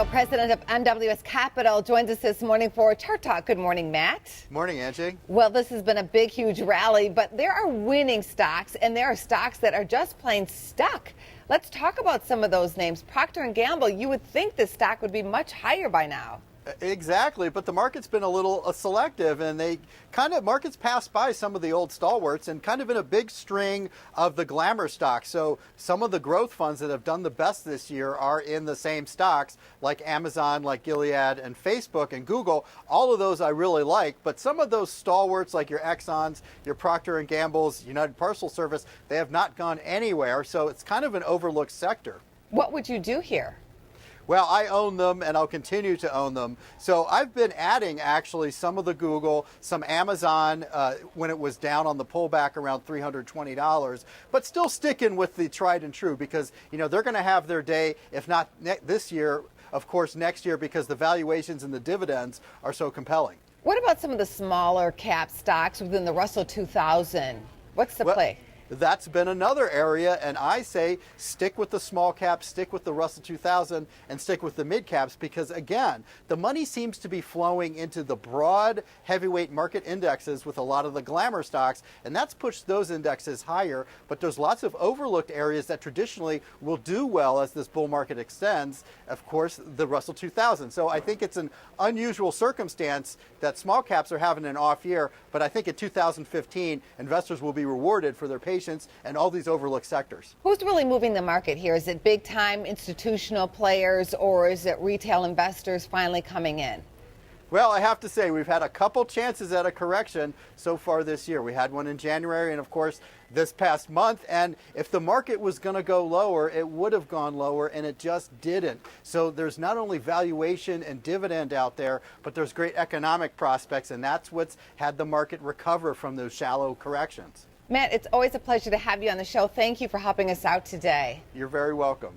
Shapiro, president of MWS Capital, joins us this morning for Chart Talk. Good morning, Matt. Morning, Angie. Well, this has been a big, huge rally, but there are winning stocks, and there are stocks that are just plain stuck. Let's talk about some of those names. Procter & Gamble, you would think this stock would be much higher by now. Exactly, but the market's been a little selective, and markets passed by some of the old stalwarts and kind of in a big string of the glamour stocks. So some of the growth funds that have done the best this year are in the same stocks, like Amazon, like Gilead, and Facebook and Google. All of those I really like, but some of those stalwarts, like your Exxons, your Procter & Gamble's, United Parcel Service, they have not gone anywhere. So it's kind of an overlooked sector. What would you do here? Well, I own them, and I'll continue to own them. So I've been adding, actually, some of the Google, some Amazon when it was down on the pullback around $320, but still sticking with the tried and true because, they're going to have their day, if not this year, of course, next year, because the valuations and the dividends are so compelling. What about some of the smaller cap stocks within the Russell 2000? What's the play? That's been another area, and I say stick with the small caps, stick with the Russell 2000, and stick with the mid caps because, again, the money seems to be flowing into the broad heavyweight market indexes with a lot of the glamour stocks, and that's pushed those indexes higher. But there's lots of overlooked areas that traditionally will do well as this bull market extends, of course, the Russell 2000. So I think it's an unusual circumstance that small caps are having an off year, but I think in 2015, investors will be rewarded for their patience and all these overlooked sectors. Who's really moving the market here? Is it big time institutional players or is it retail investors finally coming in? Well, I have to say we've had a couple chances at a correction so far this year. We had one in January and, of course, this past month. And if the market was going to go lower, it would have gone lower, and it just didn't. So there's not only valuation and dividend out there, but there's great economic prospects, and that's what's had the market recover from those shallow corrections. Matt, it's always a pleasure to have you on the show. Thank you for helping us out today. You're very welcome.